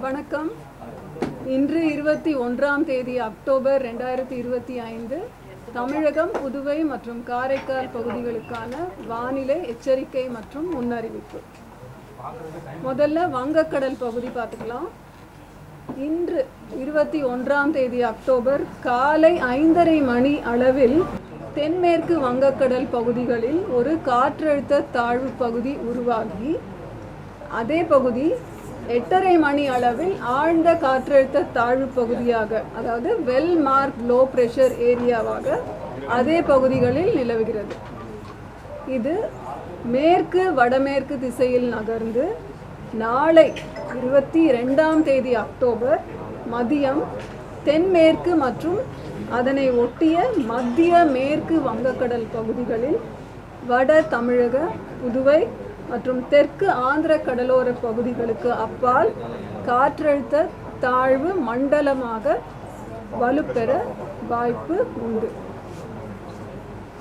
வணக்கம். இன்று 21ஆம் தேதி அக்டோபர் 2025 தமிழகம், புதுவை மற்றும் காரைக்கால் பகுதிகளுக்கான வானிலை எச்சரிக்கை மற்றும் முன்னறிவிப்பு. முதல்ல வங்கக்கடல் பகுதி பார்த்துக்கலாம். இன்று 21ஆம் தேதி அக்டோபர் காலை 5:30 மணி அளவில் தென்மேற்கு வங்கக்கடல் பகுதிகளில் ஒரு காற்றழுத்த தாழ்வு பகுதி உருவாகி, அதே பகுதி 8:30 மணி அளவில் ஆழ்ந்த காற்றழுத்த தாழ்வு பகுதியாக, அதாவது வெல் மார்க் லோ ப்ரெஷர் ஏரியாவாக அதே பகுதிகளில் நிலவுகிறது. இது மேற்கு வடமேற்கு திசையில் நகர்ந்து நாளை 22ஆம் தேதி அக்டோபர் மதியம் தென்மேற்கு மற்றும் அதனை ஒட்டிய மத்திய மேற்கு வங்கக்கடல் பகுதிகளில் வட தமிழக, புதுவை மற்றும் தெற்கு ஆந்திர கடலோர பகுதிகளுக்கு அப்பால் காற்றழுத்த தாழ்வு மண்டலமாக வலுப்பெற வாய்ப்பு உண்டு.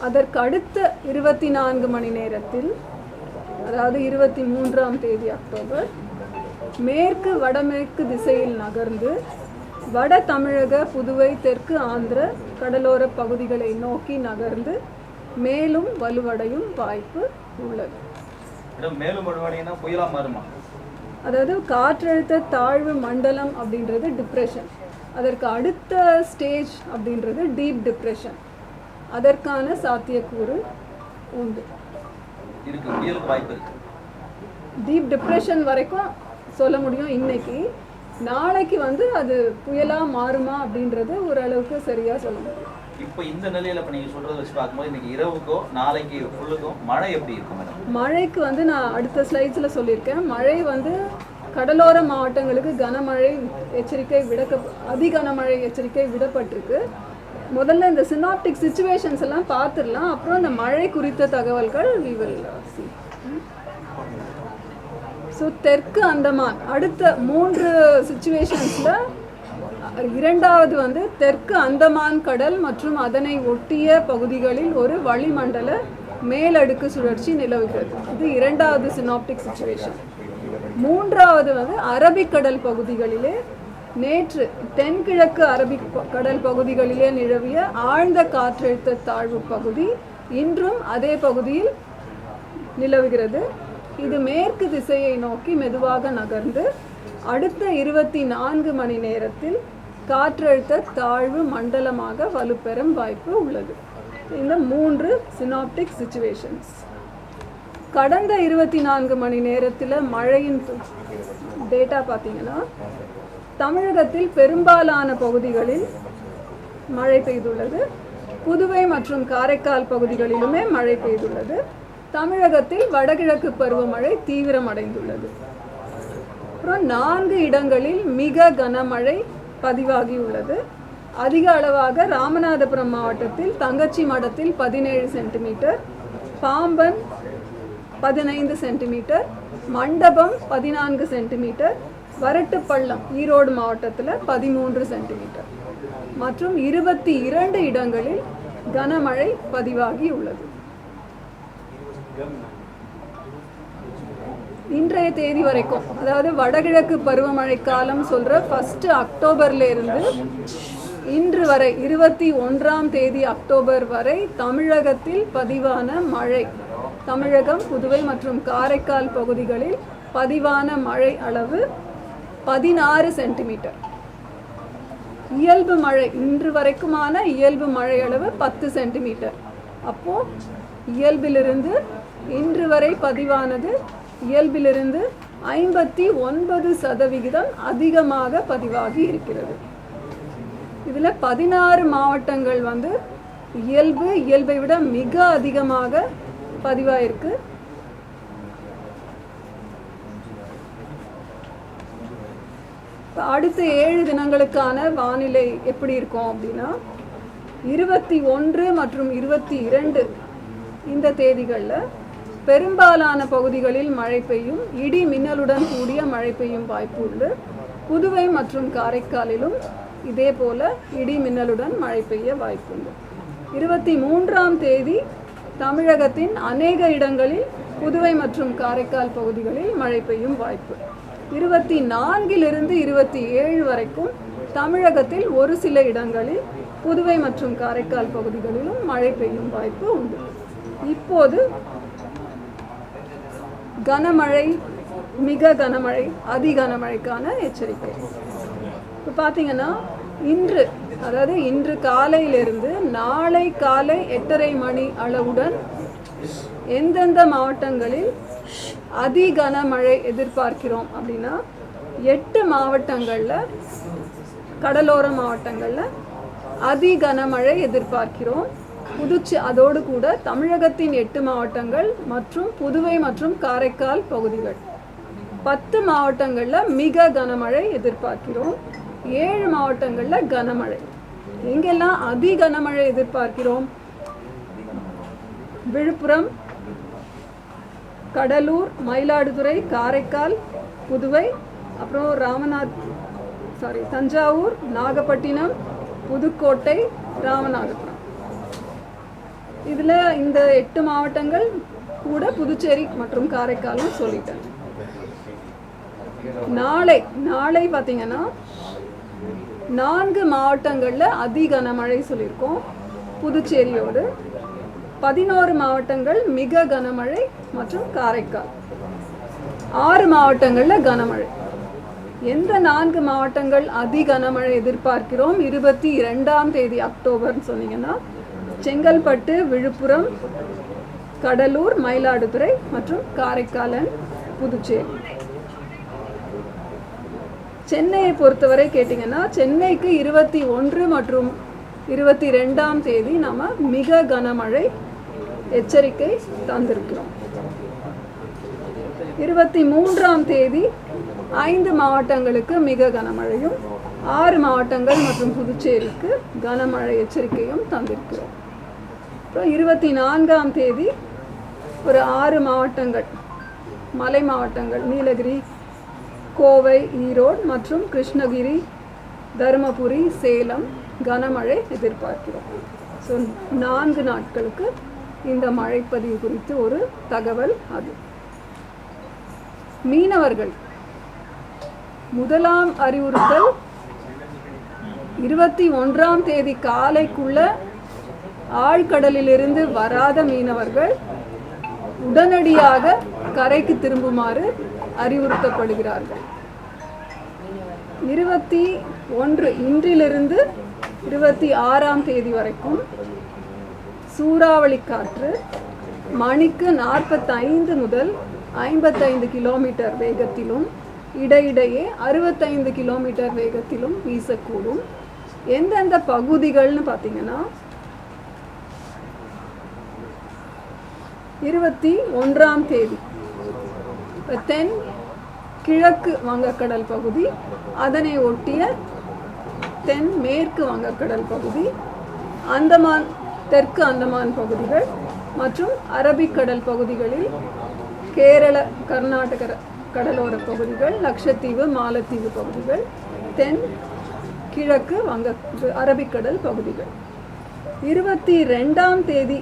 அதற்கு அடுத்த 24 மணி நேரத்தில், அதாவது 23ஆம் தேதி அக்டோபர், மேற்கு வடமேற்கு திசையில் நகர்ந்து வட தமிழக, புதுவை, தெற்கு ஆந்திர கடலோர பகுதிகளை நோக்கி நகர்ந்து மேலும் வலுவடையும் வாய்ப்பு உள்ளது. அதாவது காற்றழுத்த தாழ்வு மண்டலம் அப்படின்றது டிப்ரெஷன், அதற்கு அடுத்த ஸ்டேஜ் அப்படின்றது டீப் டிப்ரெஷன். அதற்கான சாத்தியக்கூறு உண்டு. டீப் டிப்ரெஷன் வரைக்கும் சொல்ல முடியும். இன்னைக்கு நாளைக்கு அது புயலா மாறுமா அப்படின்றது ஓரளவுக்கு சரியா சொல்ல முடியும். இப்போ இந்த நிலையில இப்ப நீங்க சொல்றத வச்சு பார்க்கும்போது இன்னைக்கு இரவுக்கோ நாளைக்கு ஃபுல்லுக்கோ மழை எப்படி இருக்கும் மேடம்? மழைக்கு நான் அடுத்த ஸ்லைட்ஸ்ல சொல்லியிருக்கேன். மழை கடலோர மாவட்டங்களுக்கு கனமழை எச்சரிக்கை அதி கனமழை எச்சரிக்கை விடப்பட்டிருக்கு. முதல்ல இந்த சினாப்டிக் சிச்சுவேஷன்ஸ் எல்லாம் பார்த்துடலாம், அப்புறம் இந்த மழை குறித்த தகவல்கள் we will see. ஸோ தெற்கு அந்தமான் அடுத்த 3 சிச்சுவேஷன்ஸில் இரண்டாவது தெற்கு அந்தமான் கடல் மற்றும் அதனை ஒட்டிய பகுதிகளில் ஒரு வளிமண்டல மேலடுக்கு சுழற்சி நிலவுகிறது. இது இரண்டாவது சினாப்டிக் சிச்சுவேஷன். மூன்றாவது அரபிக்கடல் பகுதிகளிலே நேற்று தென்கிழக்கு அரபிக்கடல் பகுதிகளிலே நிலவிய ஆழ்ந்த காற்றழுத்த தாழ்வு பகுதி இன்றும் அதே பகுதியில் நிலவுகிறது. இது மேற்கு திசையை நோக்கி மெதுவாக நகர்ந்து அடுத்த 24 மணி நேரத்தில் காற்றழுத்த தாழ்வு மண்டலமாக வலுப்பெறும் வாய்ப்பு உள்ளது. இந்த 3 சினாப்டிக் சிச்சுவேஷன்ஸ். கடந்த 24 மணி நேரத்தில் மழையின் டேட்டா பார்த்தீங்கன்னா, தமிழகத்தில் பெரும்பாலான பகுதிகளில் மழை பெய்துள்ளது. புதுவை மற்றும் காரைக்கால் பகுதிகளிலுமே மழை பெய்துள்ளது. தமிழகத்தில் வடகிழக்கு பருவமழை தீவிரமடைந்துள்ளது. அப்புறம் 4 இடங்களில் மிக கனமழை பதிவாகியுள்ளது. அதிக அளவாக ராமநாதபுரம் மாவட்டத்தில் தங்கச்சி மடத்தில் 17 சென்டிமீட்டர், பாம்பன் 15 சென்டிமீட்டர், மண்டபம் 14 சென்டிமீட்டர், வரட்டுப்பள்ளம் ஈரோடு மாவட்டத்தில் 13 சென்டிமீட்டர் மற்றும் 22 இடங்களில் கனமழை பதிவாகியுள்ளது. இன்றைய தேதி வரைக்கும், அதாவது வடகிழக்கு பருவமழை காலம் சொல்கிற 1 அக்டோபர்ல இருந்து இன்று வரை 21ஆம் தேதி அக்டோபர் வரை தமிழகத்தில் பதிவான மழை, தமிழகம், புதுவை மற்றும் காரைக்கால் பகுதிகளில் பதிவான மழை அளவு 16 சென்டிமீட்டர். இயல்பு மழை இன்று வரைக்குமான இயல்பு மழை அளவு 10 சென்டிமீட்டர். அப்போது இயல்பிலிருந்து இன்று வரை பதிவானது இயல்பிலிருந்து 59% அதிகமாக பதிவாகி இருக்கிறது. இதில் 16 மாவட்டங்கள் இயல்பை விட மிக அதிகமாக பதிவாயிருக்கு. அடுத்த 7 தினங்களுக்கான வானிலை எப்படி இருக்கும் அப்படின்னா, 21 மற்றும் 22 இந்த தேதிகளில் பெரும்பாலான பகுதிகளில் மழை பெய்யும், இடி மின்னலுடன் கூடிய மழை பெய்யும் வாய்ப்பு உண்டு. புதுவை மற்றும் காரைக்காலிலும் இதே போல இடி மின்னலுடன் மழை பெய்ய வாய்ப்பு உண்டு. 23ஆம் தேதி தமிழகத்தின் அநேக இடங்களில் புதுவை மற்றும் காரைக்கால் பகுதிகளில் மழை பெய்யும் வாய்ப்பு. 24 27 வரைக்கும் தமிழகத்தில் ஒரு சில இடங்களில் புதுவை மற்றும் காரைக்கால் பகுதிகளிலும் மழை பெய்யும் வாய்ப்பு உண்டு. இப்போது கனமழை, மிக கனமழை, அதி கனமழைக்கான எச்சரிக்கை. இப்போ பார்த்தீங்கன்னா இன்று காலையிலிருந்து நாளை காலை 8:30 மணி அளவுடன் எந்தெந்த மாவட்டங்களில் அதி கனமழை எதிர்பார்க்கிறோம் அப்படின்னா 8 மாவட்டங்களில், கடலோர மாவட்டங்களில் அதி கனமழை எதிர்பார்க்கிறோம். அதோடு கூட தமிழகத்தின் 8 மாவட்டங்கள் மற்றும் புதுவை மற்றும் காரைக்கால் பகுதிகள் 10 மாவட்டங்களில் மிக கனமழை எதிர்பார்க்கிறோம். 7 மாவட்டங்களில் கனமழை. எங்கெல்லாம் அதி கனமழை எதிர்பார்க்கிறோம்? விழுப்புரம், கடலூர், மயிலாடுதுறை, காரைக்கால், புதுவை, அப்புறம் தஞ்சாவூர், நாகப்பட்டினம், புதுக்கோட்டை, ராமநாதபுரம். இதில் இந்த 8 மாவட்டங்கள் கூட புதுச்சேரி மற்றும் காரைக்காலும் சொல்லிட்டேன். நாளை பார்த்தீங்கன்னா 4 மாவட்டங்களில் அதி கனமழை சொல்லியிருக்கோம் புதுச்சேரியோடு. 11 மாவட்டங்கள் மிக கனமழை மற்றும் காரைக்கால். 6 மாவட்டங்களில் கனமழை. எந்த 4 மாவட்டங்கள் அதி கனமழை எதிர்பார்க்கிறோம் 22ஆம் தேதி அக்டோபர்னு சொன்னீங்கன்னா செங்கல்பட்டு, விழுப்புரம், கடலூர், மயிலாடுதுறை மற்றும் காரைக்கால், புதுச்சேரி. சென்னையை பொறுத்தவரை கேட்டிங்கன்னா சென்னைக்கு 21 மற்றும் 22ஆம் தேதி நம்ம மிக கனமழை எச்சரிக்கை தந்திருக்கிறோம். 23ஆம் தேதி 5 மாவட்டங்களுக்கு மிக கனமழையும் 6 மாவட்டங்கள் மற்றும் புதுச்சேரிக்கு கனமழை எச்சரிக்கையும் தந்திருக்கிறோம். அப்புறம் 24ஆம் தேதி ஒரு 6 மாவட்டங்கள், மலை மாவட்டங்கள், நீலகிரி, கோவை, ஈரோடு மற்றும் கிருஷ்ணகிரி, தருமபுரி, சேலம் கனமழை எதிர்பார்க்கிறோம். ஸோ 4 நாட்களுக்கு இந்த மழைப்பதிவு குறித்து ஒரு தகவல். அது மீனவர்கள் முதலாம் அறிவுறுத்தல் 21ஆம் தேதி காலைக்குள்ள ஆழ்கடலிலிருந்து வராத மீனவர்கள் உடனடியாக கரைக்கு திரும்புமாறு அறிவுறுத்தப்படுகிறார்கள். 21 இன்றிலிருந்து 26ஆம் தேதி வரைக்கும் சூறாவளி காற்று மணிக்கு 45 முதல் 55 கிலோமீட்டர் வேகத்திலும் இடையிடையே 65 கிலோமீட்டர் வேகத்திலும் வீசக்கூடும். எந்தெந்த பகுதிகள்னு பார்த்தீங்கன்னா 21ஆம் தேதி தென் கிழக்கு வங்கக்கடல் பகுதி, அதனை ஒட்டிய தென் மேற்கு வங்கக்கடல் பகுதி, அந்தமான், தெற்கு அந்தமான் பகுதிகள் மற்றும் அரபிக்கடல் பகுதிகளில் கேரள, கர்நாடக கடலோர பகுதிகள், லட்சத்தீவு, மாலத்தீவு பகுதிகள், தென் கிழக்கு அரபிக்கடல் பகுதிகள். 22ஆம் தேதி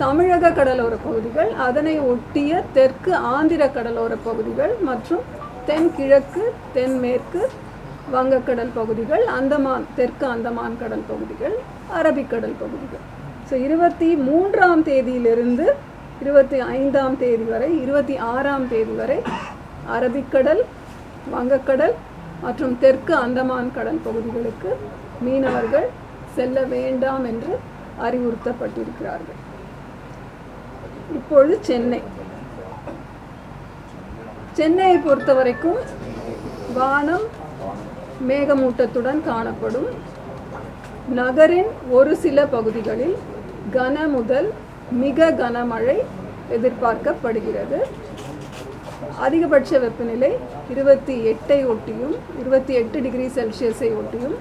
தமிழக கடலோர பகுதிகள், அதனை ஒட்டிய தெற்கு ஆந்திர கடலோர பகுதிகள் மற்றும் தென் கிழக்கு, தென்மேற்கு வங்கக்கடல் பகுதிகள், அந்தமான், தெற்கு அந்தமான் கடல் பகுதிகள், அரபிக்கடல் பகுதிகள். ஸோ 23ஆம் தேதியிலிருந்து 25ஆம் தேதி வரை, 26ஆம் தேதி வரை அரபிக்கடல், வங்கக்கடல் மற்றும் தெற்கு அந்தமான் கடல் பகுதிகளுக்கு மீனவர்கள் செல்ல வேண்டாம் என்று அறிவுறுத்தப்பட்டிருக்கிறார்கள். இப்பொழுது சென்னையை பொறுத்த வரைக்கும் வானம் மேகமூட்டத்துடன் காணப்படும். நகரின் ஒரு சில பகுதிகளில் கன முதல் மிக கனமழை எதிர்பார்க்கப்படுகிறது. அதிகபட்ச வெப்பநிலை 28 ஒட்டியும் 28 டிகிரி செல்சியஸை ஒட்டியும்,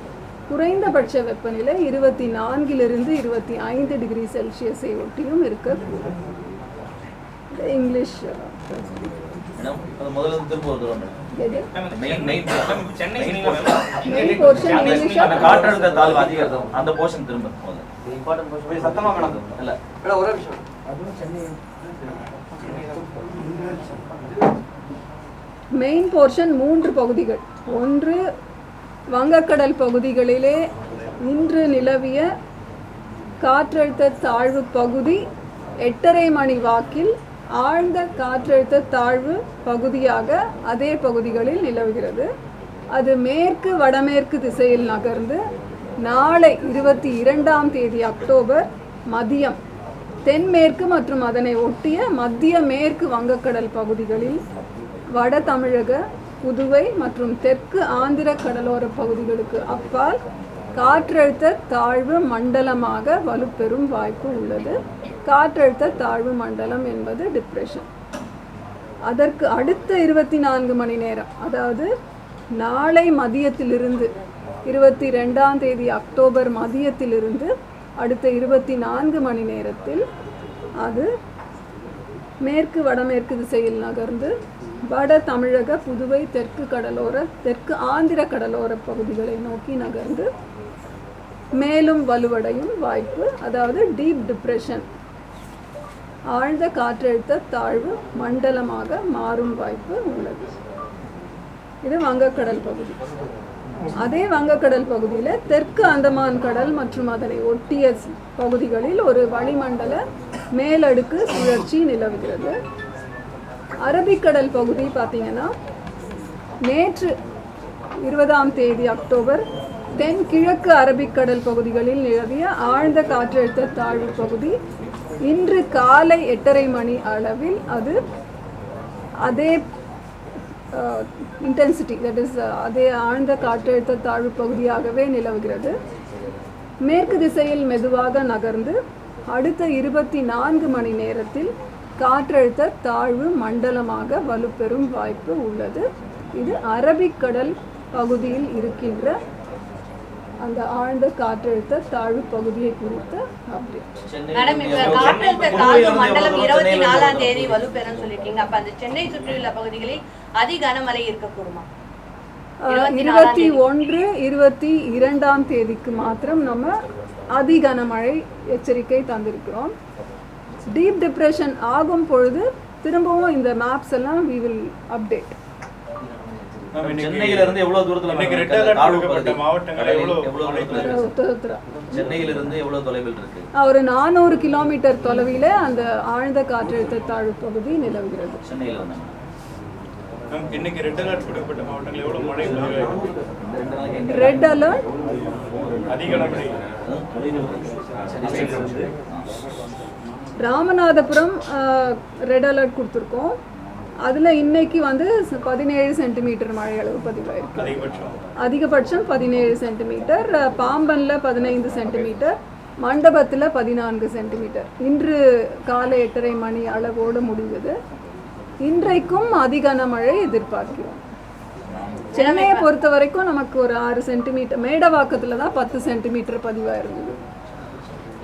குறைந்தபட்ச வெப்பநிலை 24 25 டிகிரி செல்சியஸை ஒட்டியும் இருக்கக்கூடும். இங்கிலீஷ் காற்றழுத்த தாழ்வு அதிகம் அந்த போர்ஷன் திரும்ப சத்தமா மேடம் இல்ல ஒரே விஷயம் மெயின் போர்ஷன் 3 பகுதிகள். ஒன்று வங்கக்கடல் பகுதிகளிலே இன்று நிலவிய காற்றழுத்த தாழ்வு பகுதி 8:30 மணி வாக்கில் ஆழ்ந்த காற்றழுத்த தாழ்வு பகுதியாக அதே பகுதிகளில் நிலவுகிறது. அது மேற்கு வடமேற்கு திசையில் நகர்ந்து நாளை 22ஆம் தேதி அக்டோபர் மதியம் தென்மேற்கு மற்றும் அதனை ஒட்டிய மத்திய மேற்கு வங்கக்கடல் பகுதிகளில் வட தமிழக, புதுவை மற்றும் தெற்கு ஆந்திர கடலோர பகுதிகளுக்கு அப்பால் காற்றழுத்த தாழ்வு மண்டலமாக வலுப்பெறும் வாய்ப்பு உள்ளது. காற்றழுத்த தாழ்வு மண்டலம் என்பது டிப்ரெஷன். அதற்கு அடுத்த 24 மணி நேரம், அதாவது நாளை மதியத்திலிருந்து 22ஆம் தேதி அக்டோபர் மதியத்திலிருந்து அடுத்த 24 மணி நேரத்தில் அது மேற்கு வடமேற்கு திசையில் நகர்ந்து வட தமிழக, புதுவை, தெற்கு ஆந்திர கடலோர பகுதிகளை நோக்கி நகர்ந்து மேலும் வலுவடையும் வாய்ப்பு, அதாவது டீப் டிப்ரெஷன், ஆழ்ந்த காற்றழுத்த தாழ்வு மண்டலமாக மாறும் வாய்ப்பு உள்ளது. இது வங்கக்கடல் பகுதி. அதே வங்கக்கடல் பகுதியில் தெற்கு அந்தமான் கடல் மற்றும் அதனை ஒட்டிய பகுதிகளில் ஒரு வளிமண்டல மேலடுக்கு சுழற்சி நிலவுகிறது. அரபிக்கடல் பகுதி பார்த்தீங்கன்னா நேற்று 20ஆம் தேதி அக்டோபர் தென்கிழக்கு அரபிக்கடல் பகுதிகளில் நிலவிய ஆழ்ந்த காற்றழுத்த தாழ்வு பகுதி இன்று காலை 8:30 மணி அளவில் அது அதே இன்டென்சிட்டி, தட் இஸ் அதே ஆழ்ந்த காற்றழுத்த தாழ்வு பகுதியாகவே நிலவுகிறது. மேற்கு திசையில் மெதுவாக நகர்ந்து அடுத்த 24 மணி நேரத்தில் காற்றழுத்த தாழ்வு மண்டலமாக வலுப்பெறும் வாய்ப்பு உள்ளது. இது அரபிக்கடல் பகுதியில் இருக்கின்ற அந்த ஆழ்ந்த காற்றழுத்த தாழ்வு பகுதியை குறித்த அப்டேட். மேடம், இப்ப காற்றழுத்த தாழ்வு மண்டலம் 24ஆம் தேதி வலுப்பெறும் சொல்லிருக்கீங்க. அப்ப அந்த சென்னை சுற்றியுள்ள பகுதிகளில் அதி கனமழை இருக்கக்கூடுமா? 21, 22ஆம் தேதிக்கு மாத்திரம் நம்ம அதி கனமழை எச்சரிக்கை தந்திருக்கிறோம். டீப் டிப்ரெஷன் ஆகும் பொழுது திரும்பவும் இந்த மேப்ஸ் எல்லாம் we will update. சென்னையில இருந்து எவ்வளவு தூரத்துல மாவட்டங்கள் சென்னையில இருந்து எவ்வளவு தொலைவில் இருக்கு? ஒரு 400 கிலோமீட்டர் தொலைவில அந்த ஆழ்ந்த காற்றழுத்த தாழ்வு பகுதி நிலவுகிறது. சென்னையில வந்து இன்னைக்கு ரெட் அலர்ட் கொடுக்கப்பட்ட மாவட்டங்கள் எவ்வளவு மழை? ரெட் அலர்ட் அதிக மழை ராமநாதபுரம் ரெட் அலர்ட் கொடுத்துருக்கோம். அதில் இன்னைக்கு வந்து 17 சென்டிமீட்டர் மழை அளவு பதிவாயிருக்கு. அதிகபட்சம் 17 சென்டிமீட்டர். பாம்பனில் 15 சென்டிமீட்டர், மண்டபத்தில் 14 சென்டிமீட்டர். இன்று காலை 8:30 மணி அளவோடு முடிந்தது. இன்றைக்கும் அதிகன மழை எதிர்பார்க்கிறோம். சென்னையை பொறுத்த வரைக்கும் நமக்கு ஒரு 6 சென்டிமீட்டர், மேடவாக்கத்தில் தான் 10 சென்டிமீட்டர் பதிவாயிருந்தது.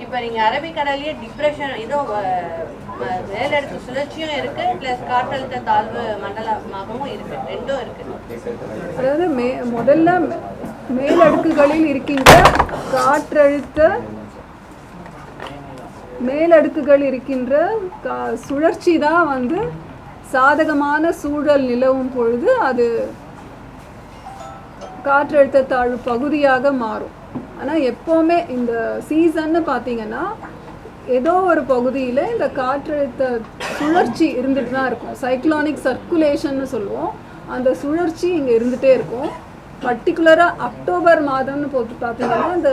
இப்போ நீங்கள் அரபிக்கடலையே டிப்ரெஷன் இதோ மேலடுக்கு சுழற்சியும் இருக்கு, பிளஸ் காற்றழுத்த தாழ்வு மண்டலமாகவும் இருக்கு, ரெண்டும் இருக்கு. அதாவது முதல்ல மேலடுக்குகளில் இருக்கின்ற மேலடுக்குகள் இருக்கின்ற சுழற்சி தான் வந்து சாதகமான சூழல் நிலவும் பொழுது அது காற்றழுத்த தாழ்வு பகுதியாக மாறும். ஆனால் எப்போவுமே இந்த சீசன்னு பார்த்தீங்கன்னா ஏதோ ஒரு பகுதியில் இந்த காற்றழுத்த சுழற்சி இருந்துட்டு தான் இருக்கும். சைக்ளோனிக் சர்க்குலேஷன்னு சொல்லுவோம். அந்த சுழற்சி இங்கே இருந்துகிட்டே இருக்கும். பர்டிகுலராக அக்டோபர் மாதம்னு பார்த்தீங்கன்னா இந்த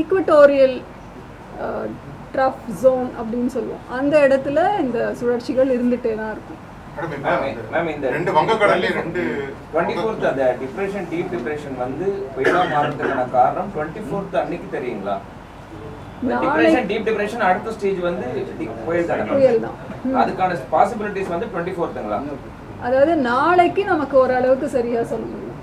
ஈக்வட்டோரியல் ட்ரஃப் ஜோன் அப்படின்னு சொல்லுவோம். அந்த இடத்துல இந்த சுழற்சிகள் இருந்துகிட்டே தான் இருக்கும். ரெண்டு வங்கக்கடல்ல 24th அந்த டிப்ரெஷன் டீப் டிப்ரெஷன் வந்து புயலா மாறதுக்கான காரணம் 24th அன்னைக்கு தெரியுங்களா? டிப்ரெஷன் டீப் டிப்ரெஷன் அடுத்த ஸ்டேஜ் வந்து புயல் தான். அதுக்கான பாசிபிலிட்டிஸ் வந்து 24thங்களா? அதாவது நாளைக்கு நமக்கு ஓரளவுக்கு சரியா சொல்ல முடியும்.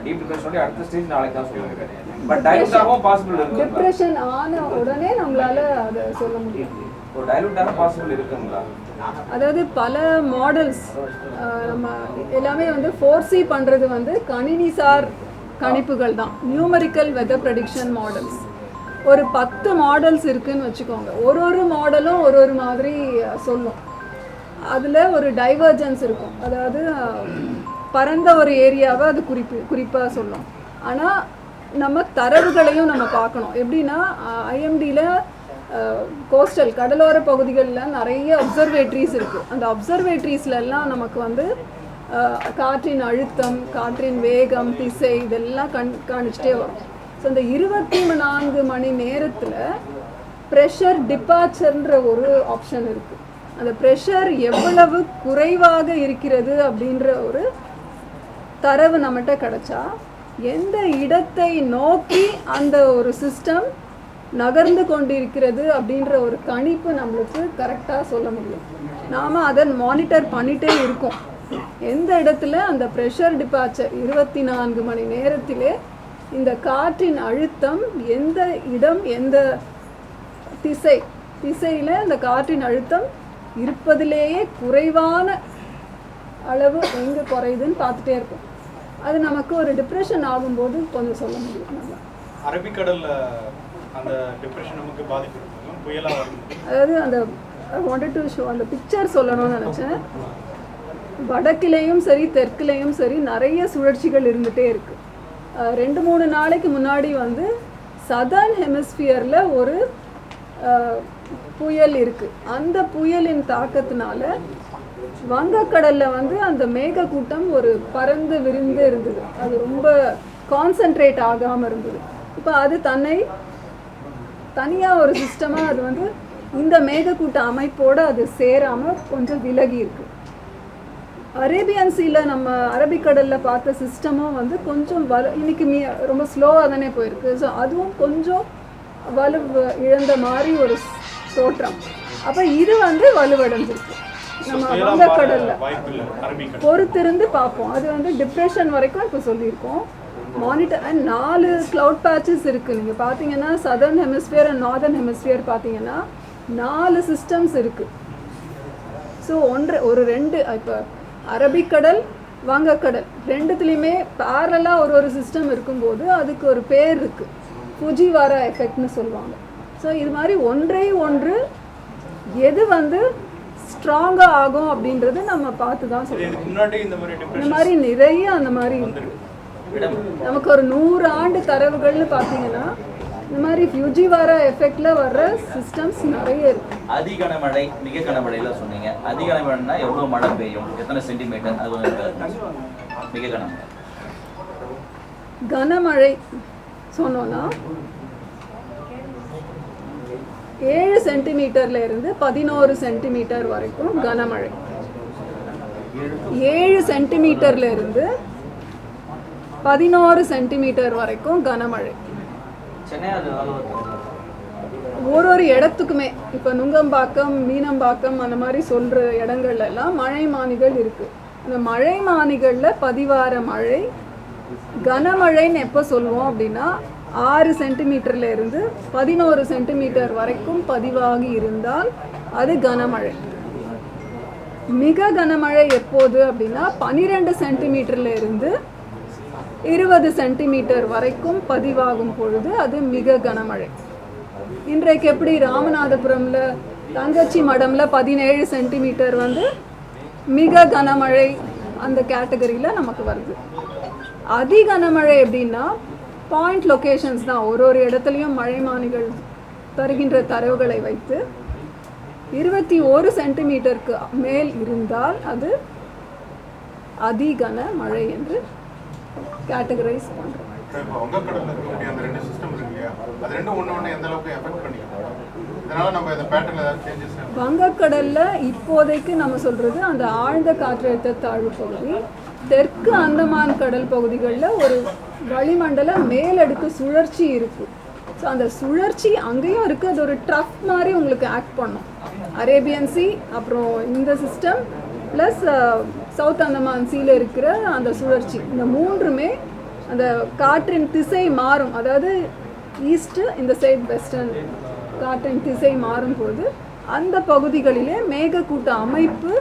டீப் டிப்ரெஷனோட அடுத்த ஸ்டேஜ் நாளைக்கு தான் சொல்லுங்க. பட் டைலூட் ஆகவும் பாசிபிள் இருக்கு. டிப்ரெஷன் ஆன உடனே நம்மளால அதை சொல்ல முடியும். ஒரு டைலூட் ஆக பாசிபிள் இருக்குங்களா? அதாவது பல மாடல்ஸ் நம்ம எல்லாமே வந்து ஃபோர்சி பண்ணுறது வந்து கணினிசார் கணிப்புகள் தான். நியூமரிக்கல் வெதர் ப்ரெடிக்ஷன் மாடல்ஸ் ஒரு 10 மாடல்ஸ் இருக்குதுன்னு வச்சுக்கோங்க. ஒரு மாடலும் ஒரு மாதிரி சொல்லும். அதில் ஒரு டைவர்ஜன்ஸ் இருக்கும். அதாவது பரந்த ஒரு ஏரியாவை அது குறிப்பாக சொல்லும். ஆனால் நம்ம தரவுகளையும் நம்ம பார்க்கணும். எப்படின்னா ஐஎம்டியில் கோஸ்டல் கடலோர பகுதிகளில் நிறைய அப்சர்வேட்ரிஸ் இருக்குது. அந்த அப்சர்வேட்ரிஸ்லாம் நமக்கு வந்து காற்றின் அழுத்தம், காற்றின் வேகம், திசை இதெல்லாம் காணிச்சிட்டே வரும். ஸோ இந்த 24 மணி நேரத்தில் ப்ரெஷர் டிபார்ச்சர்ன்ற ஒரு ஆப்ஷன் இருக்குது. அந்த ப்ரெஷர் எவ்வளவு குறைவாக இருக்கிறது அப்படின்ற ஒரு தரவு நம்மகிட்ட கிடைச்சா எந்த இடத்தை நோக்கி அந்த ஒரு சிஸ்டம் நகர்ந்து கொண்டிருக்கிறது அப்படின்ற ஒரு கணிப்பு நம்மளுக்கு கரெக்டாக சொல்ல முடியும். நாம் அதை மானிட்டர் பண்ணிகிட்டே இருக்கோம். எந்த இடத்துல அந்த ப்ரெஷர் டிபார்ச்சர் 24 மணி நேரத்திலே இந்த காற்றின் அழுத்தம் எந்த இடம் எந்த திசையில் இந்த காற்றின் அழுத்தம் இருப்பதிலேயே குறைவான அளவு எங்கே குறையுதுன்னு பார்த்துட்டே இருக்கும். அது நமக்கு ஒரு டிப்ரெஷன் ஆகும்போது கொஞ்சம் சொல்ல முடியும். நம்ம அரபிக்கடல்ல அந்த டிப்ரெஷன் நமக்கு பாதிப்பு இருக்கும், புயலாக வரும். அதாவது அந்த வாண்டட் டு ஷோ அந்த பிக்சர் சொல்லணும்னு நினச்சேன். வடக்கிலேயும் சரி தெற்குலேயும் சரி நிறைய சுழற்சிகள் இருந்துகிட்டே இருக்குது. 2-3 நாளைக்கு முன்னாடி வந்து சதர்ன் ஹெமிஸ்பியரில் ஒரு புயல் இருக்குது. அந்த புயலின் தாக்கத்தினால வங்கக்கடலில் வந்து அந்த மேகக்கூட்டம் ஒரு பறந்து விரிந்து இருந்தது. அது ரொம்ப கான்சென்ட்ரேட் ஆகாமல் இருந்தது. இப்போ அது தனியாக ஒரு சிஸ்டமாக அது வந்து இந்த மேகக்கூட்ட அமைப்போடு அது சேராமல் கொஞ்சம் விலகி இருக்குது. அரேபியன் சீல நம்ம அரபிக்கடலில் பார்த்த சிஸ்டமும் வந்து கொஞ்சம் இன்னைக்கு ரொம்ப ஸ்லோவாக தானே போயிருக்கு. ஸோ அதுவும் கொஞ்சம் வலு இழந்த மாதிரி ஒரு தோற்றம். அப்போ இது வந்து வலுவடைஞ்சிருக்கு. நம்ம வங்கக்கடலில் பொறுத்திருந்து பார்ப்போம். அது வந்து டிப்ரெஷன் வரைக்கும் இப்போ சொல்லியிருக்கோம். மானிட்டர் அண்ட் 4 க்ளவுட் பேச்சஸ் இருக்குது. நீங்கள் பார்த்தீங்கன்னா southern hemisphere and northern hemisphere பார்த்தீங்கன்னா 4 சிஸ்டம்ஸ் இருக்குது. ஸோ ஒரு 2 இப்போ அரபிக்கடல் வங்கக்கடல் ரெண்டுத்துலேயுமே பேரலாக ஒரு சிஸ்டம் இருக்கும்போது அதுக்கு ஒரு பேர் இருக்குது, ஃபுஜிவாரா எஃபெக்ட்னு சொல்லுவாங்க. ஸோ இது மாதிரி ஒன்று எது வந்து ஸ்ட்ராங்காக ஆகும் அப்படின்றது நம்ம பார்த்து தான் சொல்லணும். இந்த மாதிரி நிறைய அந்த மாதிரி நமக்கு ஒரு 100 ஆண்டு தரவுகள்னு பார்த்தீங்கன்னா இந்த மாதிரி ஃபியூஜிவாரா எஃபெக்ட்ல வர்ற சிஸ்டம்ஸ் நிறைய இருக்கு. அதிக கனமழை, மிக கனமழையில சொன்னீங்க. அதிக கனமழைனா எவ்வளவு மழை பெய்யும், எத்தனை சென்டிமீட்டர்? அது மிக கனமழை. கனமழை சொன்னோன்னா 7 சென்டிமீட்டர்ல இருந்து 11 சென்டிமீட்டர் வரைக்கும் கனமழை. 7 சென்டிமீட்டர்ல இருந்து 11 சென்டிமீட்டர் வரைக்கும் கனமழை. ஒரு இடத்துக்குமே இப்போ நுங்கம்பாக்கம், மீனம்பாக்கம் அந்த மாதிரி சொல்கிற இடங்கள்ல எல்லாம் மழைமானிகள் இருக்குது. இந்த மழைமானிகளில் பதிவார மழை கனமழைன்னு எப்போ சொல்லுவோம் அப்படின்னா 6 சென்டிமீட்டர்ல இருந்து 11 சென்டிமீட்டர் வரைக்கும் பதிவாகி இருந்தால் அது கனமழை. மிக கனமழை எப்போது அப்படின்னா 12 சென்டிமீட்டர்ல இருந்து 20 சென்டிமீட்டர் வரைக்கும் பதிவாகும் பொழுது அது மிக கனமழை. இன்றைக்கு எப்படி ராமநாதபுரம்ல தங்கச்சி மடம்ல 17 சென்டிமீட்டர் வந்து மிக கனமழை அந்த கேட்டகரியில் நமக்கு வருது. அதி கனமழை எப்படின்னா பாயிண்ட் லொக்கேஷன்ஸ் தான். ஒரு இடத்துலையும் மழைமானிகள் தருகின்ற தரவுகளை வைத்து 21 சென்டிமீட்டருக்கு மேல் இருந்தால் அது அதி கனமழை என்று கேட்டகரைஸ் பண்ணுறோம். வங்கக்கடல்ல இப்போதைக்கு நம்ம சொல்றது அந்த ஆழ்ந்த காற்றழுத்த தாழ்வு பகுதி, தெற்கு அந்தமான் கடல் பகுதிகளில் ஒரு வளிமண்டல மேலடுக்கு சுழற்சி இருக்கு. ஸோ அந்த சுழற்சி அங்கேயும் இருக்குது. அது ஒரு ட்ரஃப் மாதிரி உங்களுக்கு ஆக்ட் பண்ணும். அரேபியன் சி, அப்புறம் இந்த சிஸ்டம் ப்ளஸ் சவுத் அந்தமான் சீல இருக்கிற அந்த சுழற்சி, இந்த மூன்றுமே அந்த காற்றின் திசை மாறும். அதாவது ஈஸ்ட்டு இந்த சைட் வெஸ்டர்ன் காற்றின் திசை மாறும்போது அந்த பகுதிகளிலே மேகக்கூட்ட அமைப்பு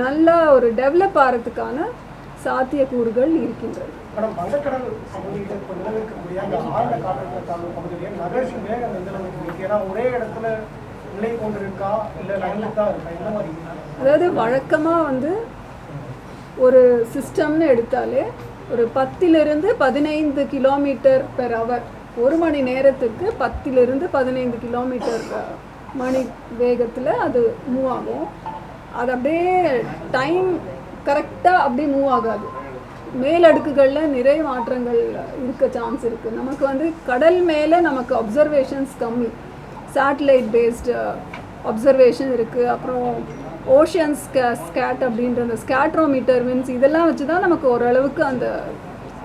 நல்லா ஒரு டெவலப் ஆகிறதுக்கான சாத்தியக்கூறுகள் இருக்கின்றது. வங்கக்கடல் பகுதிகளுக்கு நிலவிருக்கக்கூடிய அந்த ஆழ்ந்த காற்றழுத்த தாழ்வு பகுதியிலே மகர்ஷி மேகம் எந்த அளவுக்கு இருக்கு? ஏன்னா ஒரே இடத்துல நிலை கொண்டிருக்கா இல்லை நகர்ந்துதான் இருக்கா? இந்த மாதிரி அதாவது வழக்கமாக வந்து ஒரு சிஸ்டம்னு எடுத்தாலே ஒரு 10லிருந்து 15 கிலோமீட்டர் பெர் ஹவர், ஒரு மணி நேரத்துக்கு 10லிருந்து 15 கிலோமீட்டர் மணி வேகத்தில் அது மூவ் ஆகும். அது அப்படியே டைம் கரெக்டாக அப்படியே மூவ் ஆகாது. மேலடுக்குகளில் நிறைய மாற்றங்கள் இருக்க சான்ஸ் இருக்குது. நமக்கு வந்து கடல் மேலே நமக்கு அப்சர்வேஷன்ஸ் கம்மி, சேட்டலைட் பேஸ்டு அப்சர்வேஷன் இருக்குது. அப்புறம் ஓஷன் ஸ்கேட் அப்படின்ற அந்த ஸ்கேட்ரோமீட்டர் வின்ஸ் இதெல்லாம் வச்சு தான் நமக்கு ஓரளவுக்கு அந்த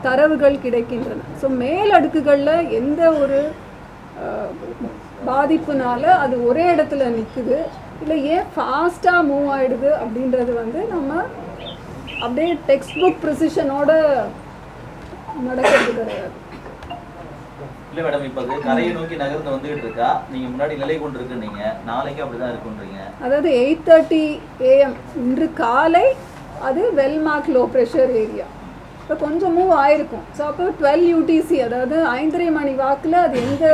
தரவுகள் கிடைக்கின்றன. ஸோ மேலடுக்குகளில் எந்த ஒரு பாதிப்புனால அது ஒரே இடத்துல நிற்குது, இல்லை ஏன் ஃபாஸ்ட்டாக மூவ் ஆகிடுது அப்படின்றது வந்து நம்ம அப்படியே டெக்ஸ்ட் புக் ப்ரிசிஷனோட நடக்கிறது கிடையாது. இல்லை மேடம், இப்போ அது கரையை நோக்கி நகர்ந்து வந்துகிட்டு இருக்கா, நீங்கள் முன்னாடி நிலை கொண்டு இருக்குன்னீங்க, நாளைக்கு அப்படி தான் இருக்குன்றீங்க. அதாவது 8:30 AM இன்று காலை அது வெல்மார்க் லோ ப்ரெஷர் ஏரியா. இப்போ கொஞ்சம் மூவ் ஆயிருக்கும். ஸோ அப்போ 12 UTC, அதாவது 5:30 மணி வாக்கில் அது எந்த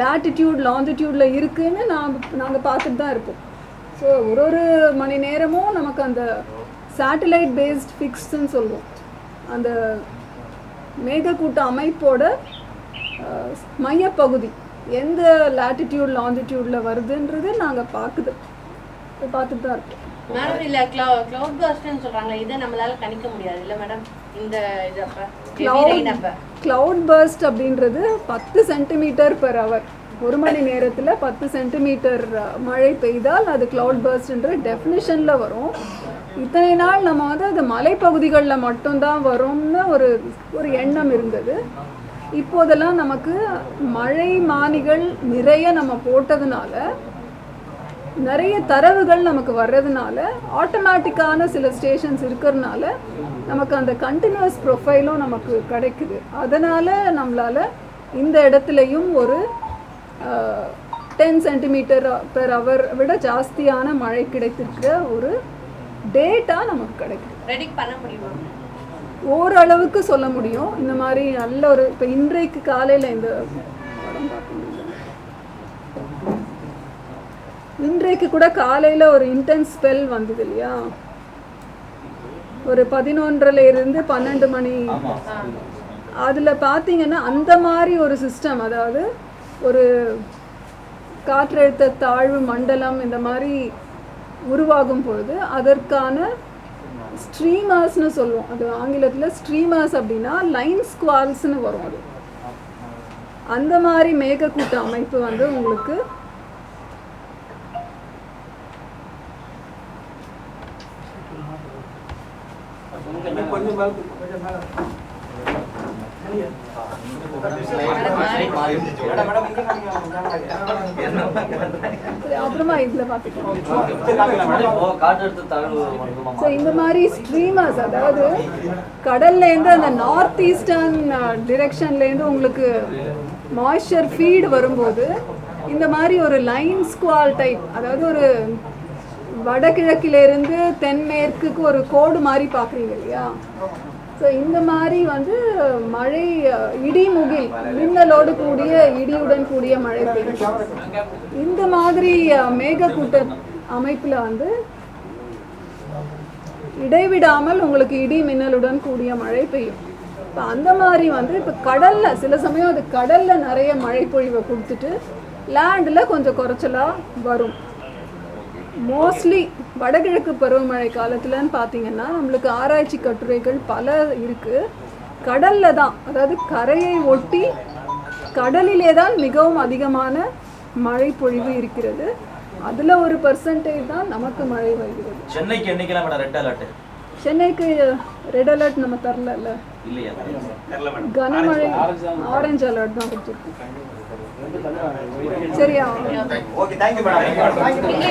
லாட்டிடியூட் லாங்கிடியூடில் இருக்குதுன்னு நாங்கள் பார்த்துட்டு தான் இருப்போம். ஸோ ஒரு மணி நேரமும் நமக்கு அந்த சேட்டலைட் பேஸ்ட் ஃபிக்ஸ்ன்னு சொல்லுவோம், அந்த மேகக்கூட்ட அமைப்போட மையப்பகுதி எந்த லாட்டிடியூட் லாங்கிடியூடில் வருதுன்றது நாங்கள் பார்த்துட்டு தான் இருக்கோம். மேடம் இல்லை க்ளவுட் பர்ஸ்ட்னு சொல்கிறாங்க, இதை நம்மளால் கணிக்க முடியாது இல்லை மேடம்? இந்த இது அப்போ க்ளவுட் பர்ஸ்ட் அப்படின்றது 10 சென்டிமீட்டர் பெர் ஹவர், ஒரு மணி நேரத்தில் 10 சென்டிமீட்டர் மழை பெய்தால் அது க்ளவுட் பர்ஸ்ட்ன்ற டெஃபினிஷனில் வரும். இத்தனை நாள் நம்ம வந்து அது மலைப்பகுதிகளில் மட்டும்தான் வரும்னு ஒரு எண்ணம் இருந்தது. இப்போதெல்லாம் நமக்கு மழை மானிகள் நிறைய நம்ம போட்டதுனால, நிறைய தரவுகள் நமக்கு வர்றதுனால, ஆட்டோமேட்டிக்கான சில ஸ்டேஷன்ஸ் இருக்கிறதுனால நமக்கு அந்த கண்டினியூஸ் ப்ரொஃபைலும் நமக்கு கிடைக்குது. அதனால் நம்மளால் இந்த இடத்துலையும் ஒரு 10 சென்டிமீட்டர் பெர் ஹவர் விட ஜாஸ்தியான மழை கிடைத்திருக்கிற ஒரு டேட்டா நமக்கு கிடைக்குது. ப்ரெடிக்ட் பண்ண முடியுமா? ஓரளவுக்கு சொல்ல முடியும். இந்த மாதிரி நல்ல ஒரு இப்போ இன்றைக்கு காலையில் இந்த படம் பார்க்க முடியல, இன்றைக்கு கூட காலையில் ஒரு இன்டென்ஸ் ஸ்பெல் வந்தது இல்லையா, ஒரு 11:00 12 மணி. அதில் பார்த்தீங்கன்னா அந்த மாதிரி ஒரு சிஸ்டம், அதாவது ஒரு காற்றழுத்த தாழ்வு மண்டலம் இந்த மாதிரி உருவாகும் பொழுது அதற்கான ஸ்ட்ரீமர்ஸ்னு சொல்லுவோம், அது ஆங்கிலத்தில் ஸ்ட்ரீமர்ஸ் அப்படின்னா லைன் ஸ்குவால்ஸ்னு வரும். அது அந்த மாதிரி மேகக்கூட்ட அமைப்பு வந்து உங்களுக்கு அப்புறமா இதில் பார்த்துக்கலாம். ஸோ இந்த மாதிரி ஸ்ட்ரீமர்ஸ், அதாவது கடல்லேருந்து அந்த நார்த் ஈஸ்டர்ன் டிரெக்ஷன்லேருந்து உங்களுக்கு மாய்ஸ்சர் ஃபீடு வரும்போது இந்த மாதிரி ஒரு லைன் ஸ்குவால் டைப், அதாவது ஒரு வடகிழக்கிலேருந்து தென்மேற்குக்கு ஒரு கோடு மாதிரி பார்க்குறீங்க இல்லையா. ஸோ இந்த மாதிரி வந்து மழை இடிமுகில் மின்னலோடு கூடிய இடியுடன் கூடிய மழை பெய்யும். இந்த மாதிரி மேகக்கூட்ட அமைப்பில் வந்து இடைவிடாமல் உங்களுக்கு இடி மின்னலுடன் கூடிய மழை பெய்யும். இப்போ அந்த மாதிரி வந்து இப்போ கடலில் சில சமயம் அது கடலில் நிறைய மழை பொழிவை கொடுத்துட்டு லேண்டில் கொஞ்சம் குறைச்சலாக வரும். மோஸ்ட்லி வடகிழக்கு பருவமழை காலத்துலன்னு பார்த்தீங்கன்னா நம்மளுக்கு ஆராய்ச்சி கட்டுரைகள் பல இருக்குது. கடலில் தான், அதாவது கரையை ஒட்டி கடலிலே தான் மிகவும் அதிகமான மழை பொழிவு இருக்கிறது. அதில் ஒரு % தான் நமக்கு மழை வருகிறது. சென்னைக்கு என்னைக்கெல்லாம் மேடம் ரெட் அலர்ட்? சென்னைக்கு ரெட் அலர்ட் நம்ம தரல இல்லையா? கனமழை ஆரஞ்சு அலர்ட் தான் கொடுத்துருக்கோம். சரியா? Okay, thank you madam.